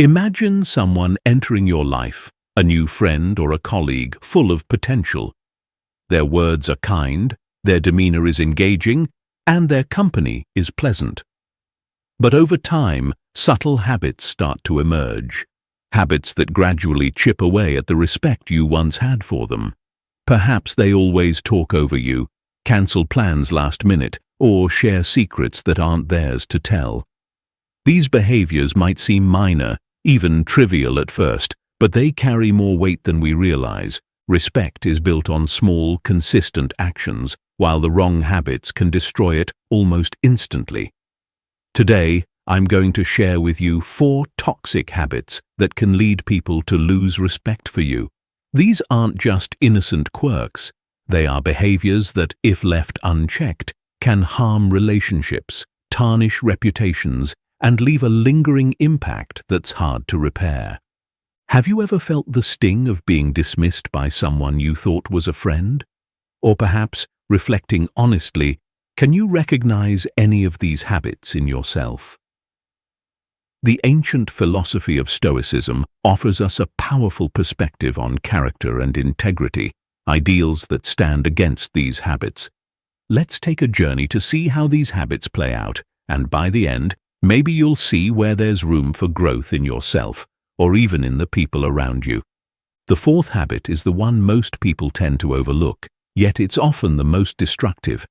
Imagine someone entering your life, a new friend or a colleague full of potential. Their words are kind, their demeanor is engaging, and their company is pleasant. But over time, subtle habits start to emerge, habits that gradually chip away at the respect you once had for them. Perhaps they always talk over you, cancel plans last minute, or share secrets that aren't theirs to tell. These behaviors might seem minor, even trivial at first, but they carry more weight than we realize. Respect is built on small, consistent actions, while the wrong habits can destroy it almost instantly. Today, I'm going to share with you 4 toxic habits that can lead people to lose respect for you. These aren't just innocent quirks. They are behaviors that, if left unchecked, can harm relationships, tarnish reputations, and leave a lingering impact that's hard to repair. Have you ever felt the sting of being dismissed by someone you thought was a friend? Or perhaps, reflecting honestly, can you recognize any of these habits in yourself? The ancient philosophy of Stoicism offers us a powerful perspective on character and integrity, ideals that stand against these habits. Let's take a journey to see how these habits play out, and by the end, maybe you'll see where there's room for growth in yourself, or even in the people around you. The 4th habit is the one most people tend to overlook, yet it's often the most destructive.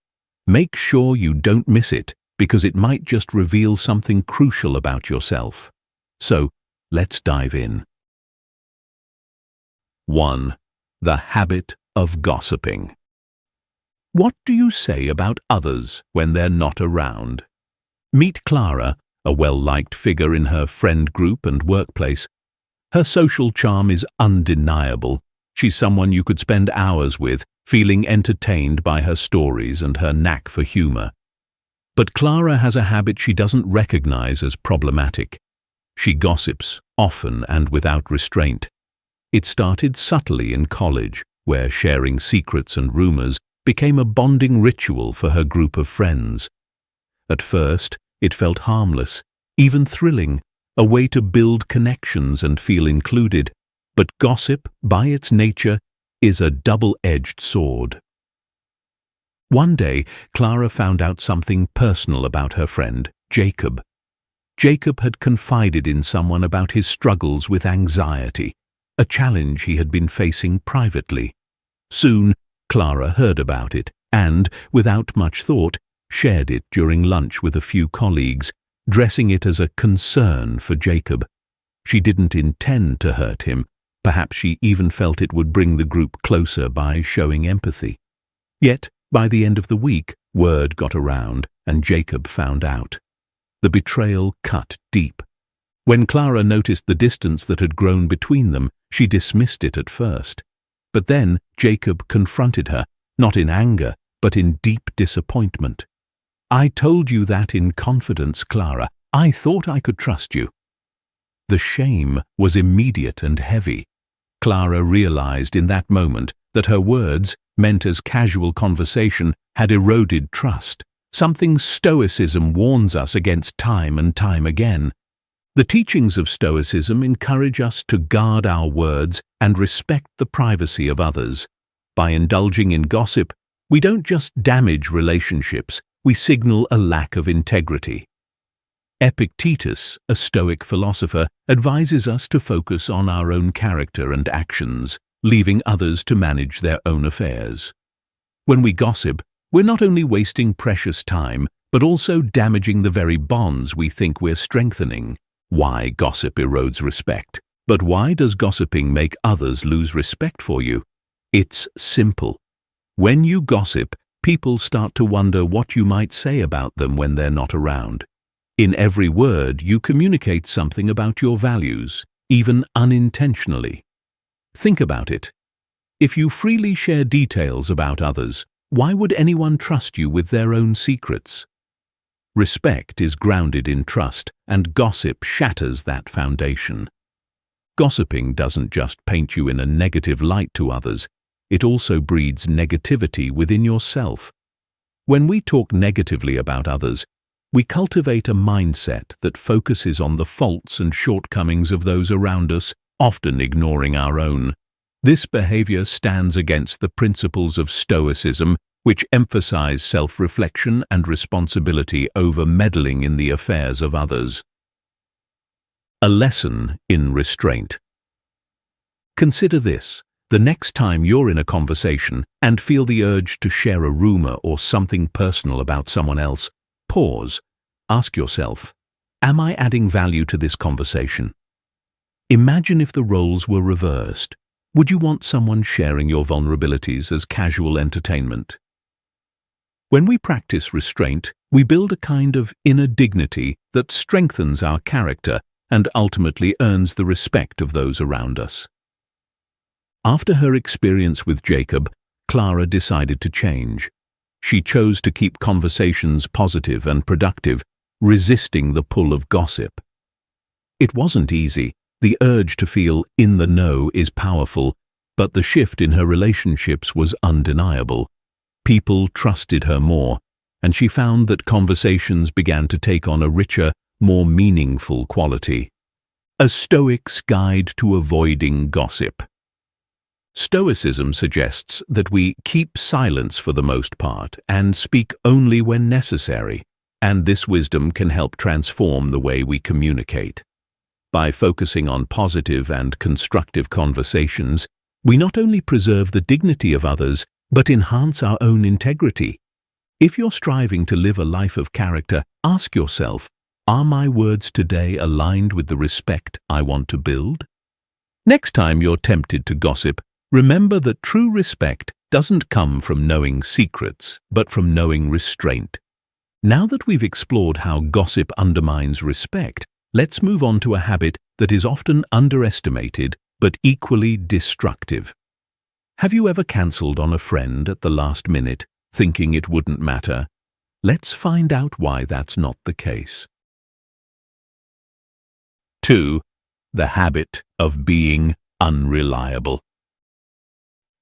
Make sure you don't miss it, because it might just reveal something crucial about yourself. So, let's dive in. 1. The habit of gossiping. What do you say about others when they're not around? Meet Clara, a well-liked figure in her friend group and workplace. Her social charm is undeniable. She's someone you could spend hours with, feeling entertained by her stories and her knack for humor. But Clara has a habit she doesn't recognize as problematic. She gossips, often and without restraint. It started subtly in college, where sharing secrets and rumors became a bonding ritual for her group of friends. At first, it felt harmless, even thrilling, a way to build connections and feel included. But gossip, by its nature, is a double-edged sword. One day, Clara found out something personal about her friend, Jacob. Jacob had confided in someone about his struggles with anxiety, a challenge he had been facing privately. Soon, Clara heard about it and, without much thought, shared it during lunch with a few colleagues, dressing it as a concern for Jacob. She didn't intend to hurt him. Perhaps she even felt it would bring the group closer by showing empathy. Yet, by the end of the week, word got around, and Jacob found out. The betrayal cut deep. When Clara noticed the distance that had grown between them, she dismissed it at first. But then Jacob confronted her, not in anger, but in deep disappointment. "I told you that in confidence, Clara. I thought I could trust you." The shame was immediate and heavy. Clara realized in that moment that her words, meant as casual conversation, had eroded trust, something Stoicism warns us against time and time again. The teachings of Stoicism encourage us to guard our words and respect the privacy of others. By indulging in gossip, we don't just damage relationships, we signal a lack of integrity. Epictetus, a Stoic philosopher, advises us to focus on our own character and actions, leaving others to manage their own affairs. When we gossip, we're not only wasting precious time, but also damaging the very bonds we think we're strengthening. Why gossip erodes respect? But why does gossiping make others lose respect for you? It's simple. When you gossip, people start to wonder what you might say about them when they're not around. In every word, you communicate something about your values, even unintentionally. Think about it. If you freely share details about others, why would anyone trust you with their own secrets? Respect is grounded in trust, and gossip shatters that foundation. Gossiping doesn't just paint you in a negative light to others, it also breeds negativity within yourself. When we talk negatively about others, we cultivate a mindset that focuses on the faults and shortcomings of those around us, often ignoring our own. This behavior stands against the principles of Stoicism, which emphasize self-reflection and responsibility over meddling in the affairs of others. A lesson in restraint. Consider this. The next time you're in a conversation and feel the urge to share a rumor or something personal about someone else, pause. Ask yourself, am I adding value to this conversation? Imagine if the roles were reversed. Would you want someone sharing your vulnerabilities as casual entertainment? When we practice restraint, we build a kind of inner dignity that strengthens our character and ultimately earns the respect of those around us. After her experience with Jacob, Clara decided to change. She chose to keep conversations positive and productive, resisting the pull of gossip. It wasn't easy. The urge to feel in the know is powerful, but the shift in her relationships was undeniable. People trusted her more, and she found that conversations began to take on a richer, more meaningful quality. A Stoic's Guide to Avoiding Gossip. Stoicism suggests that we keep silence for the most part and speak only when necessary, and this wisdom can help transform the way we communicate. By focusing on positive and constructive conversations, we not only preserve the dignity of others, but enhance our own integrity. If you're striving to live a life of character, ask yourself, are my words today aligned with the respect I want to build? Next time you're tempted to gossip, remember that true respect doesn't come from knowing secrets, but from knowing restraint. Now that we've explored how gossip undermines respect, let's move on to a habit that is often underestimated but equally destructive. Have you ever cancelled on a friend at the last minute, thinking it wouldn't matter? Let's find out why that's not the case. 2. The habit of being unreliable.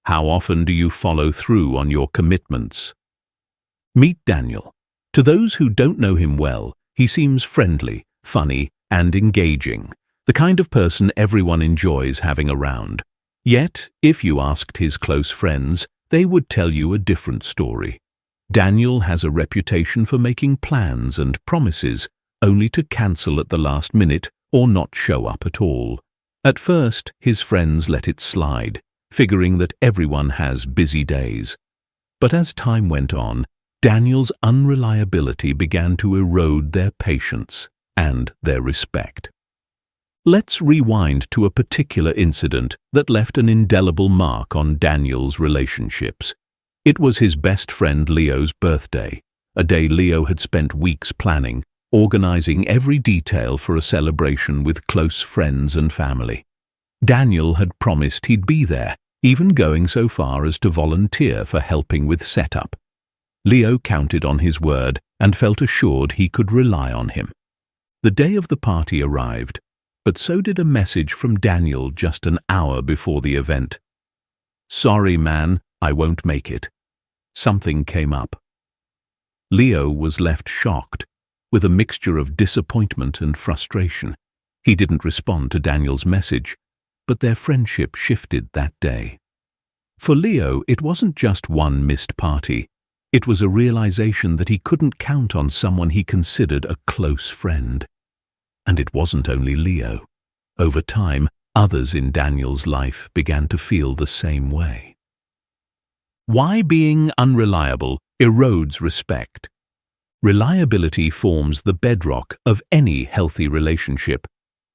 How often do you follow through on your commitments? Meet Daniel. To those who don't know him well, he seems friendly, funny, and engaging, the kind of person everyone enjoys having around. Yet, if you asked his close friends, they would tell you a different story. Daniel has a reputation for making plans and promises, only to cancel at the last minute or not show up at all. At first, his friends let it slide, figuring that everyone has busy days. But as time went on, Daniel's unreliability began to erode their patience and their respect. Let's rewind to a particular incident that left an indelible mark on Daniel's relationships. It was his best friend Leo's birthday, a day Leo had spent weeks planning, organizing every detail for a celebration with close friends and family. Daniel had promised he'd be there, even going so far as to volunteer for helping with setup. Leo counted on his word and felt assured he could rely on him. The day of the party arrived, but so did a message from Daniel just an hour before the event. "Sorry, man, I won't make it. Something came up." Leo was left shocked, with a mixture of disappointment and frustration. He didn't respond to Daniel's message, but their friendship shifted that day. For Leo, it wasn't just one missed party. It was a realization that he couldn't count on someone he considered a close friend. And it wasn't only Leo. Over time, others in Daniel's life began to feel the same way. Why being unreliable erodes respect. Reliability forms the bedrock of any healthy relationship.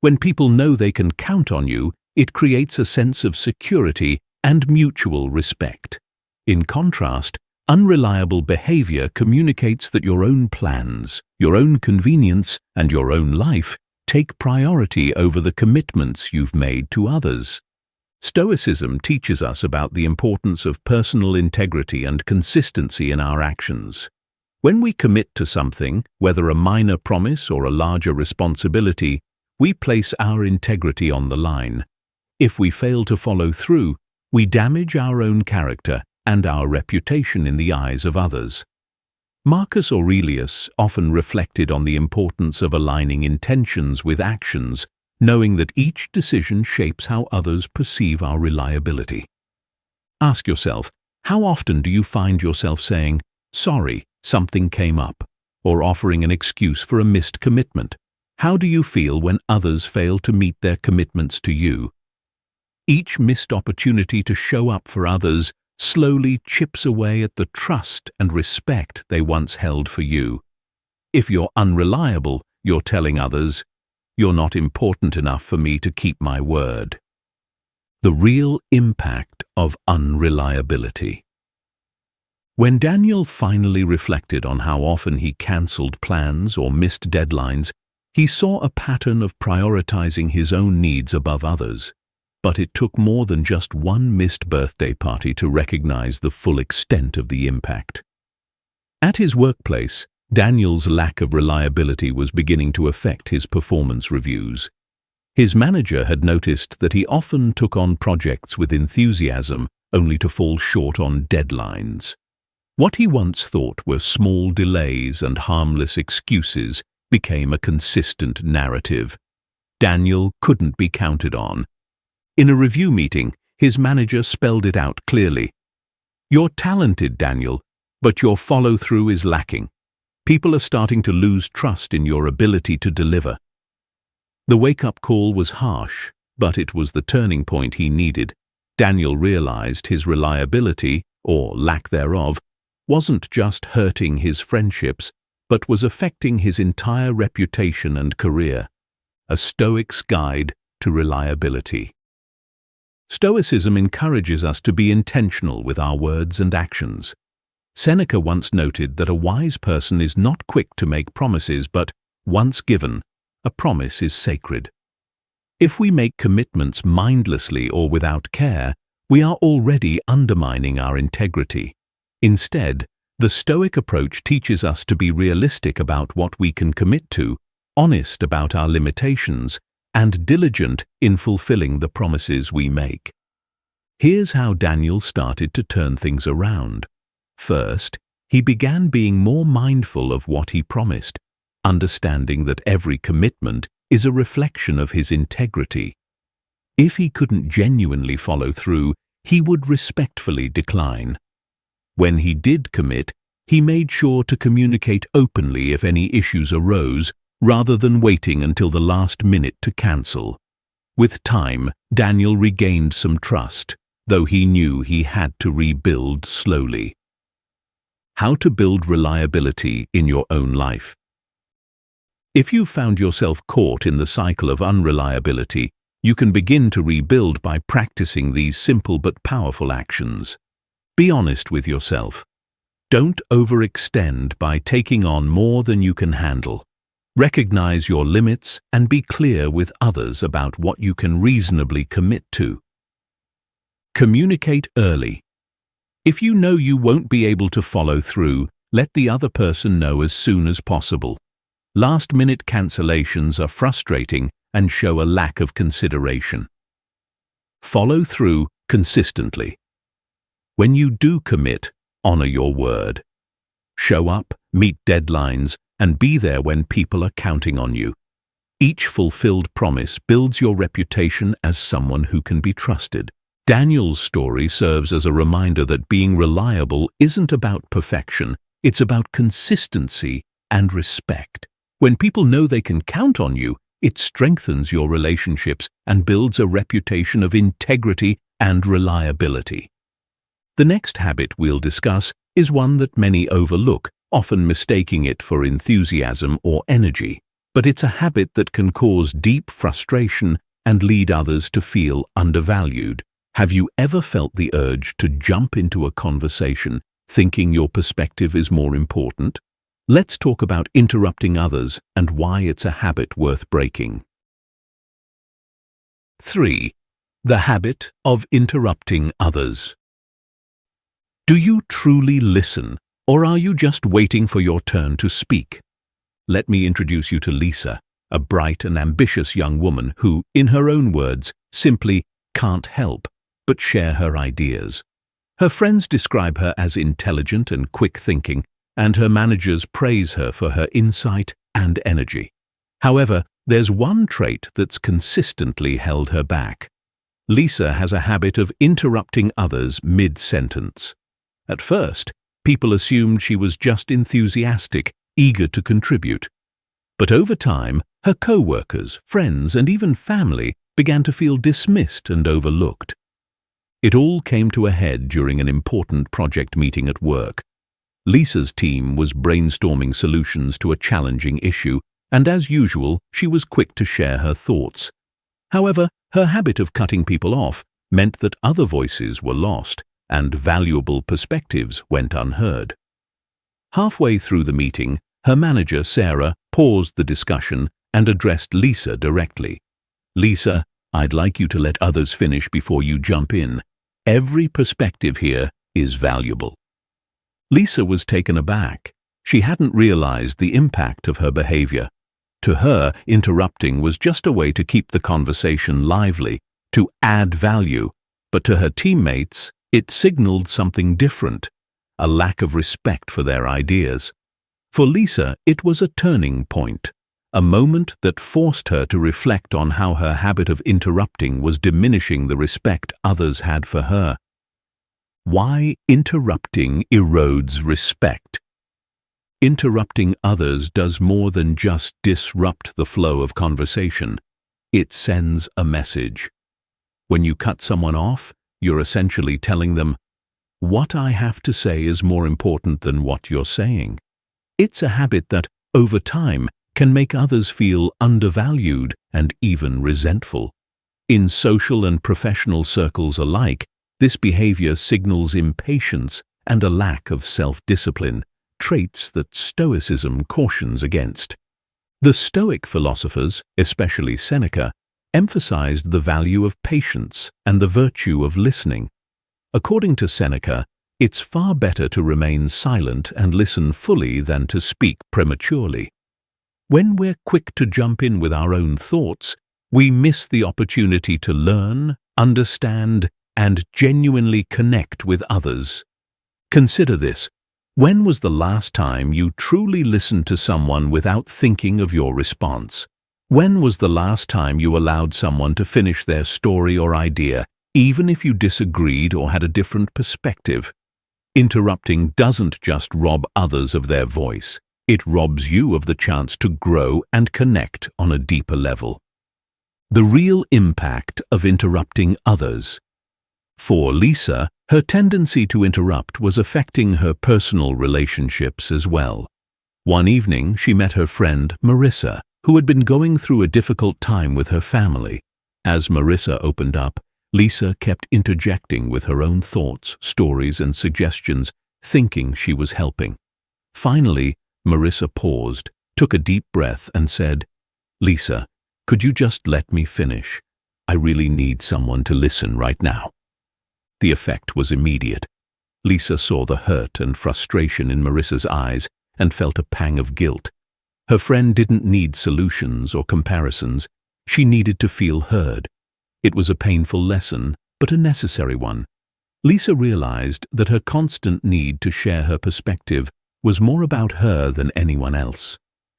When people know they can count on you, it creates a sense of security and mutual respect. In contrast, unreliable behavior communicates that your own plans, your own convenience, and your own life take priority over the commitments you've made to others. Stoicism teaches us about the importance of personal integrity and consistency in our actions. When we commit to something, whether a minor promise or a larger responsibility, we place our integrity on the line. If we fail to follow through, we damage our own character and our reputation in the eyes of others. Marcus Aurelius often reflected on the importance of aligning intentions with actions, knowing that each decision shapes how others perceive our reliability. Ask yourself, how often do you find yourself saying, "Sorry, something came up," or offering an excuse for a missed commitment? How do you feel when others fail to meet their commitments to you? Each missed opportunity to show up for others slowly chips away at the trust and respect they once held for you. If you're unreliable, you're telling others, "You're not important enough for me to keep my word." The real impact of unreliability. When Daniel finally reflected on how often he cancelled plans or missed deadlines, he saw a pattern of prioritizing his own needs above others. But it took more than just one missed birthday party to recognize the full extent of the impact. At his workplace, Daniel's lack of reliability was beginning to affect his performance reviews. His manager had noticed that he often took on projects with enthusiasm only to fall short on deadlines. What he once thought were small delays and harmless excuses became a consistent narrative. Daniel couldn't be counted on. In a review meeting, his manager spelled it out clearly. "You're talented, Daniel, but your follow-through is lacking. People are starting to lose trust in your ability to deliver." The wake-up call was harsh, but it was the turning point he needed. Daniel realized his reliability, or lack thereof, wasn't just hurting his friendships, but was affecting his entire reputation and career. A Stoic's Guide to Reliability. Stoicism encourages us to be intentional with our words and actions. Seneca once noted that a wise person is not quick to make promises, but, once given, a promise is sacred. If we make commitments mindlessly or without care, we are already undermining our integrity. Instead, the Stoic approach teaches us to be realistic about what we can commit to, honest about our limitations, and diligent in fulfilling the promises we make. Here's how Daniel started to turn things around. First, he began being more mindful of what he promised, understanding that every commitment is a reflection of his integrity. If he couldn't genuinely follow through, he would respectfully decline. When he did commit, he made sure to communicate openly if any issues arose, rather than waiting until the last minute to cancel. With time, Daniel regained some trust, though he knew he had to rebuild slowly. How to build reliability in your own life. If you've found yourself caught in the cycle of unreliability, you can begin to rebuild by practicing these simple but powerful actions. Be honest with yourself. Don't overextend by taking on more than you can handle. Recognize your limits and be clear with others about what you can reasonably commit to. Communicate early. If you know you won't be able to follow through, let the other person know as soon as possible. Last-minute cancellations are frustrating and show a lack of consideration. Follow through consistently. When you do commit, honor your word. Show up, meet deadlines, and be there when people are counting on you. Each fulfilled promise builds your reputation as someone who can be trusted. Daniel's story serves as a reminder that being reliable isn't about perfection, it's about consistency and respect. When people know they can count on you, it strengthens your relationships and builds a reputation of integrity and reliability. The next habit we'll discuss is one that many overlook, often mistaking it for enthusiasm or energy. But it's a habit that can cause deep frustration and lead others to feel undervalued. Have you ever felt the urge to jump into a conversation thinking your perspective is more important? Let's talk about interrupting others and why it's a habit worth breaking. 3. The habit of interrupting others. Do you truly listen, or are you just waiting for your turn to speak? Let me introduce you to Lisa, a bright and ambitious young woman who, in her own words, simply can't help but share her ideas. Her friends describe her as intelligent and quick-thinking, and her managers praise her for her insight and energy. However, there's one trait that's consistently held her back. Lisa has a habit of interrupting others mid-sentence. At first, people assumed she was just enthusiastic, eager to contribute. But over time, her co-workers, friends, and even family began to feel dismissed and overlooked. It all came to a head during an important project meeting at work. Lisa's team was brainstorming solutions to a challenging issue, and as usual, she was quick to share her thoughts. However, her habit of cutting people off meant that other voices were lost, and valuable perspectives went unheard. Halfway through the meeting, her manager, Sarah, paused the discussion and addressed Lisa directly. "Lisa, I'd like you to let others finish before you jump in. Every perspective here is valuable." Lisa was taken aback. She hadn't realized the impact of her behavior. To her, interrupting was just a way to keep the conversation lively, to add value, but to her teammates, it signaled something different, a lack of respect for their ideas. For Lisa, it was a turning point, a moment that forced her to reflect on how her habit of interrupting was diminishing the respect others had for her. Why interrupting erodes respect. Interrupting others does more than just disrupt the flow of conversation. It sends a message. When you cut someone off, you're essentially telling them, "What I have to say is more important than what you're saying." It's a habit that, over time, can make others feel undervalued and even resentful. In social and professional circles alike, this behavior signals impatience and a lack of self-discipline, traits that Stoicism cautions against. The Stoic philosophers, especially Seneca, emphasized the value of patience and the virtue of listening. According to Seneca, it's far better to remain silent and listen fully than to speak prematurely. When we're quick to jump in with our own thoughts, we miss the opportunity to learn, understand, and genuinely connect with others. Consider this. When was the last time you truly listened to someone without thinking of your response? When was the last time you allowed someone to finish their story or idea, even if you disagreed or had a different perspective? Interrupting doesn't just rob others of their voice. It robs you of the chance to grow and connect on a deeper level. The real impact of interrupting others. For Lisa, her tendency to interrupt was affecting her personal relationships as well. One evening, she met her friend, Marissa, who had been going through a difficult time with her family. As Marissa opened up, Lisa kept interjecting with her own thoughts, stories, and suggestions, thinking she was helping. Finally, Marissa paused, took a deep breath, and said, "Lisa, could you just let me finish? I really need someone to listen right now." The effect was immediate. Lisa saw the hurt and frustration in Marissa's eyes and felt a pang of guilt. Her friend didn't need solutions or comparisons. She needed to feel heard. It was a painful lesson, but a necessary one. Lisa realized that her constant need to share her perspective was more about her than anyone else.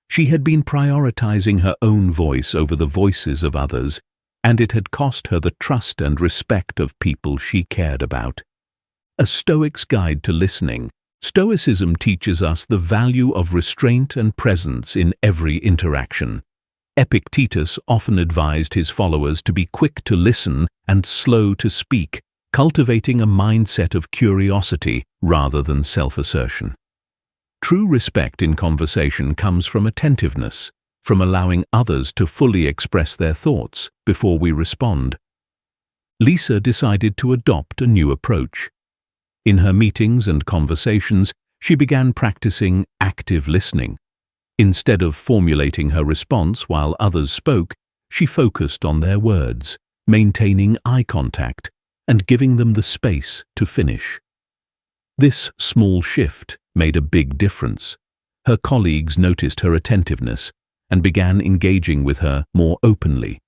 She had been prioritizing her own voice over the voices of others, and it had cost her the trust and respect of people she cared about. A Stoic's Guide to Listening, Stoicism teaches us the value of restraint and presence in every interaction. Epictetus often advised his followers to be quick to listen and slow to speak, cultivating a mindset of curiosity rather than self-assertion. True respect in conversation comes from attentiveness, from allowing others to fully express their thoughts before we respond. Lisa decided to adopt a new approach. In her meetings and conversations, she began practicing active listening. Instead of formulating her response while others spoke, she focused on their words, maintaining eye contact, and giving them the space to finish. This small shift made a big difference. Her colleagues noticed her attentiveness and began engaging with her more openly.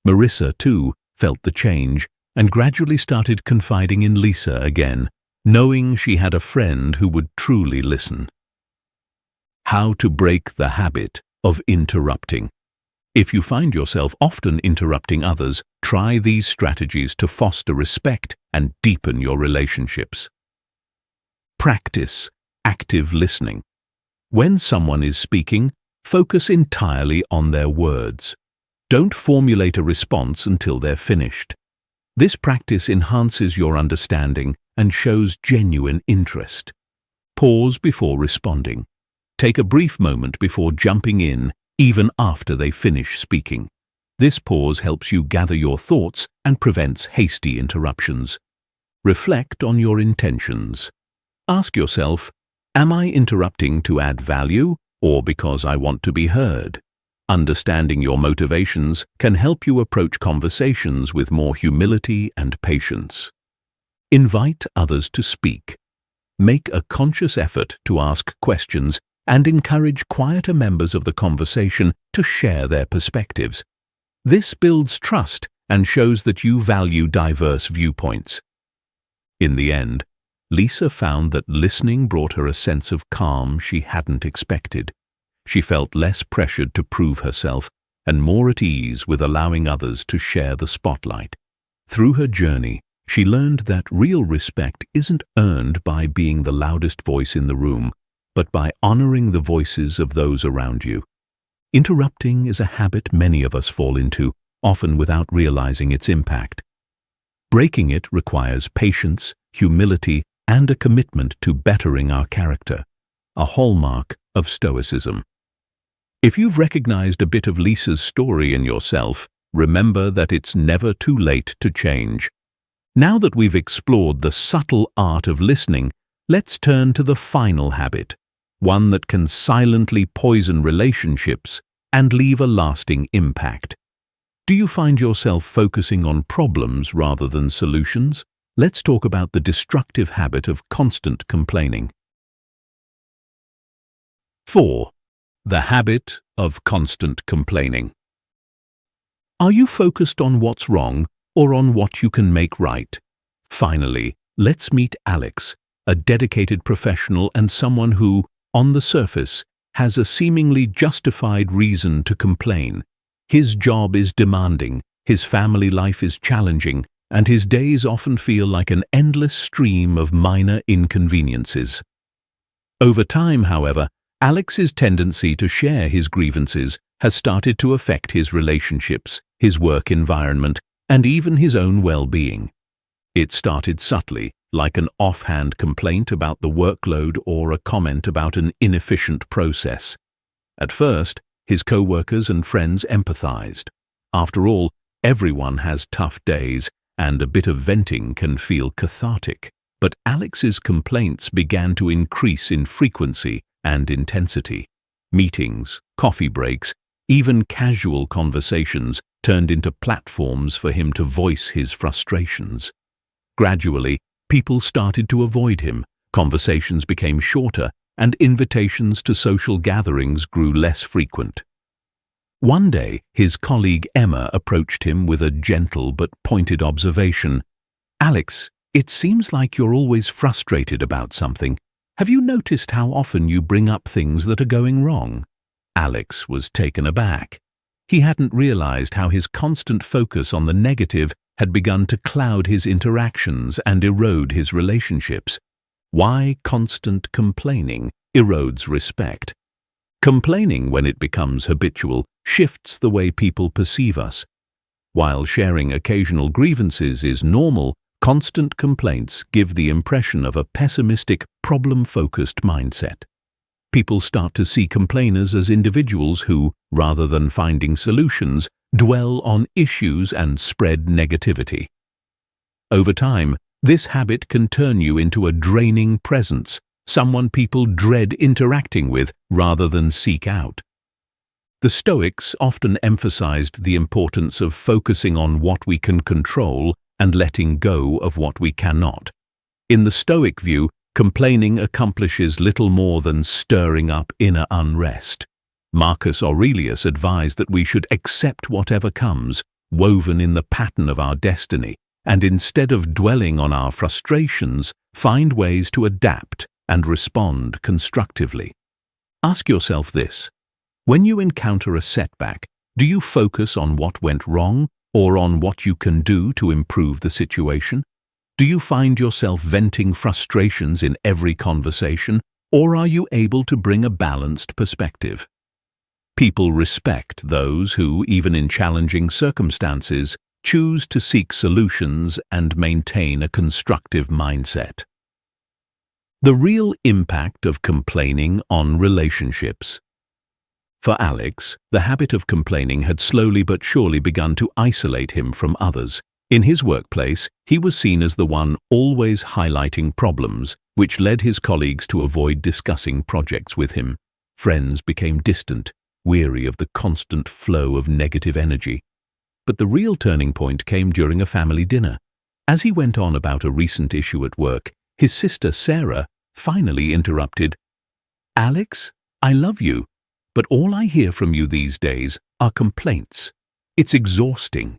Marissa, too, felt the change and gradually started confiding in Lisa again, knowing she had a friend who would truly listen. How to break the habit of interrupting. If you find yourself often interrupting others, try these strategies to foster respect and deepen your relationships. Practice active listening. When someone is speaking, focus entirely on their words. Don't formulate a response until they're finished. This practice enhances your understanding and shows genuine interest. Pause before responding. Take a brief moment before jumping in, even after they finish speaking. This pause helps you gather your thoughts and prevents hasty interruptions. Reflect on your intentions. Ask yourself, am I interrupting to add value or because I want to be heard? Understanding your motivations can help you approach conversations with more humility and patience. Invite others to speak. Make a conscious effort to ask questions and encourage quieter members of the conversation to share their perspectives. This builds trust and shows that you value diverse viewpoints. In the end, Lisa found that listening brought her a sense of calm she hadn't expected. She felt less pressured to prove herself and more at ease with allowing others to share the spotlight. Through her journey, she learned that real respect isn't earned by being the loudest voice in the room, but by honoring the voices of those around you. Interrupting is a habit many of us fall into, often without realizing its impact. Breaking it requires patience, humility, and a commitment to bettering our character, a hallmark of Stoicism. If you've recognized a bit of Lisa's story in yourself, remember that it's never too late to change. Now that we've explored the subtle art of listening, let's turn to the final habit, one that can silently poison relationships and leave a lasting impact. Do you find yourself focusing on problems rather than solutions? Let's talk about the destructive habit of constant complaining. 4. The habit of constant complaining. Are you focused on what's wrong or on what you can make right? Finally, let's meet Alex, a dedicated professional and someone who, on the surface, has a seemingly justified reason to complain. His job is demanding, his family life is challenging, and his days often feel like an endless stream of minor inconveniences. Over time, however, Alex's tendency to share his grievances has started to affect his relationships, his work environment, and even his own well-being. It started subtly, like an offhand complaint about the workload or a comment about an inefficient process. At first, his co-workers and friends empathized. After all, everyone has tough days, and a bit of venting can feel cathartic. But Alex's complaints began to increase in frequency and intensity. Meetings, coffee breaks, even casual conversations turned into platforms for him to voice his frustrations. Gradually, people started to avoid him, conversations became shorter, and invitations to social gatherings grew less frequent. One day, his colleague Emma approached him with a gentle but pointed observation. "Alex, it seems like you're always frustrated about something. Have you noticed how often you bring up things that are going wrong?" Alex was taken aback. He hadn't realized how his constant focus on the negative had begun to cloud his interactions and erode his relationships. Why constant complaining erodes respect? Complaining, when it becomes habitual, shifts the way people perceive us. While sharing occasional grievances is normal, constant complaints give the impression of a pessimistic, problem-focused mindset. People start to see complainers as individuals who, rather than finding solutions, dwell on issues and spread negativity. Over time, this habit can turn you into a draining presence, someone people dread interacting with rather than seek out. The Stoics often emphasized the importance of focusing on what we can control and letting go of what we cannot. In the Stoic view, complaining accomplishes little more than stirring up inner unrest. Marcus Aurelius advised that we should accept whatever comes, woven in the pattern of our destiny, and instead of dwelling on our frustrations, find ways to adapt and respond constructively. Ask yourself this: when you encounter a setback, do you focus on what went wrong or on what you can do to improve the situation? Do you find yourself venting frustrations in every conversation, or are you able to bring a balanced perspective? People respect those who, even in challenging circumstances, choose to seek solutions and maintain a constructive mindset. The real impact of complaining on relationships. For Alex, the habit of complaining had slowly but surely begun to isolate him from others. In his workplace, he was seen as the one always highlighting problems, which led his colleagues to avoid discussing projects with him. Friends became distant, weary of the constant flow of negative energy. But the real turning point came during a family dinner. As he went on about a recent issue at work, his sister Sarah finally interrupted. "Alex, I love you, but all I hear from you these days are complaints. It's exhausting."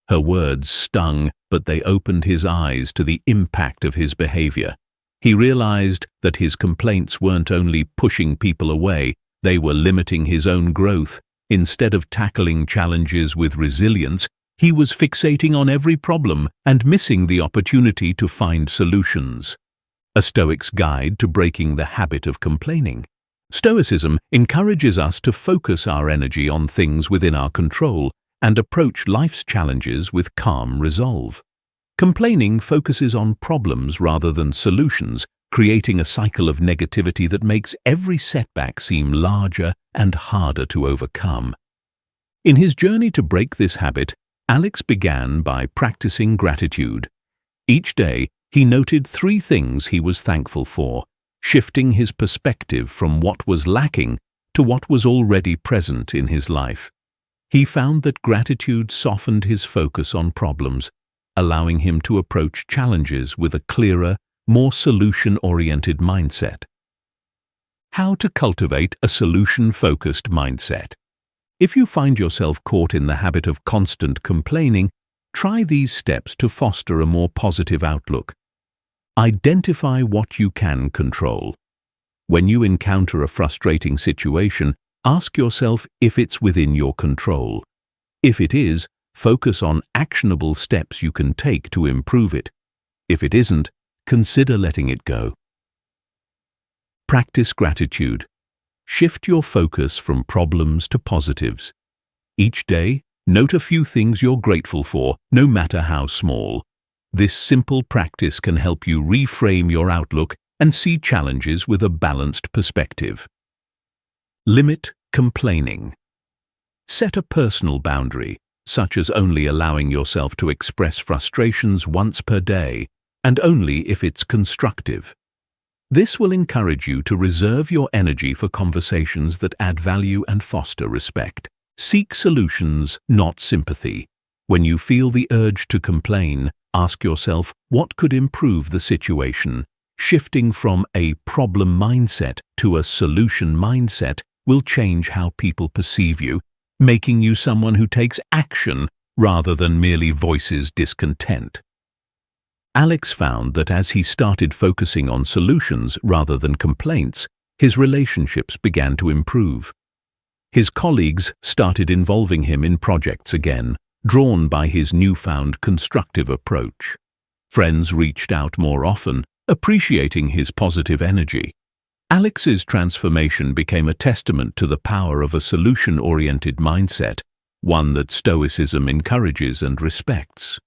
Her words stung, but they opened his eyes to the impact of his behavior. He realized that his complaints weren't only pushing people away, they were limiting his own growth. Instead of tackling challenges with resilience, he was fixating on every problem and missing the opportunity to find solutions. A Stoic's Guide to Breaking the Habit of Complaining. Stoicism encourages us to focus our energy on things within our control and approach life's challenges with calm resolve. Complaining focuses on problems rather than solutions, creating a cycle of negativity that makes every setback seem larger and harder to overcome. In his journey to break this habit, Alex began by practicing gratitude. Each day, he noted 3 things he was thankful for, shifting his perspective from what was lacking to what was already present in his life. He found that gratitude softened his focus on problems, allowing him to approach challenges with a clearer, more solution-oriented mindset. How to cultivate a solution-focused mindset. If you find yourself caught in the habit of constant complaining, try these steps to foster a more positive outlook. Identify what you can control. When you encounter a frustrating situation, ask yourself if it's within your control. If it is, focus on actionable steps you can take to improve it. If it isn't, consider letting it go. Practice gratitude. Shift your focus from problems to positives. Each day, note a few things you're grateful for, no matter how small. This simple practice can help you reframe your outlook and see challenges with a balanced perspective. Limit complaining. Set a personal boundary, such as only allowing yourself to express frustrations once per day, and only if it's constructive. This will encourage you to reserve your energy for conversations that add value and foster respect. Seek solutions, not sympathy. When you feel the urge to complain, ask yourself what could improve the situation. Shifting from a problem mindset to a solution mindset will change how people perceive you, making you someone who takes action rather than merely voices discontent. Alex found that as he started focusing on solutions rather than complaints, his relationships began to improve. His colleagues started involving him in projects again, drawn by his newfound constructive approach. Friends reached out more often, appreciating his positive energy. Alex's transformation became a testament to the power of a solution-oriented mindset, one that Stoicism encourages and respects.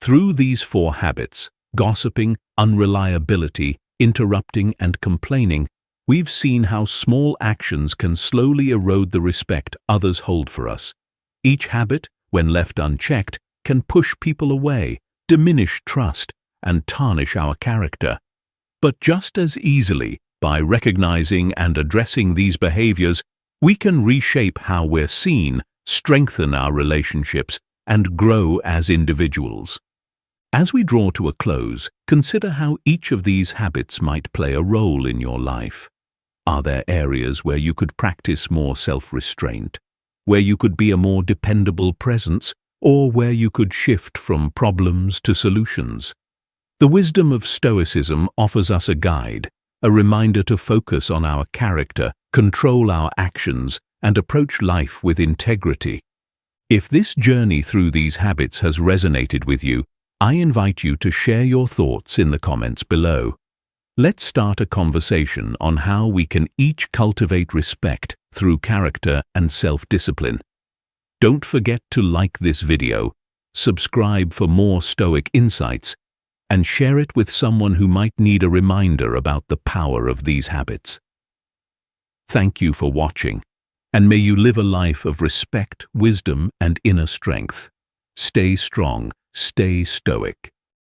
Through these 4 habits, gossiping, unreliability, interrupting, and complaining, we've seen how small actions can slowly erode the respect others hold for us. Each habit, when left unchecked, can push people away, diminish trust, and tarnish our character. But just as easily, by recognizing and addressing these behaviors, we can reshape how we're seen, strengthen our relationships, and grow as individuals. As we draw to a close, consider how each of these habits might play a role in your life. Are there areas where you could practice more self-restraint, where you could be a more dependable presence, or where you could shift from problems to solutions? The wisdom of Stoicism offers us a guide, a reminder to focus on our character, control our actions, and approach life with integrity. If this journey through these habits has resonated with you, I invite you to share your thoughts in the comments below. Let's start a conversation on how we can each cultivate respect through character and self-discipline. Don't forget to like this video, subscribe for more Stoic insights, and share it with someone who might need a reminder about the power of these habits. Thank you for watching, and may you live a life of respect, wisdom, and inner strength. Stay strong, stay Stoic.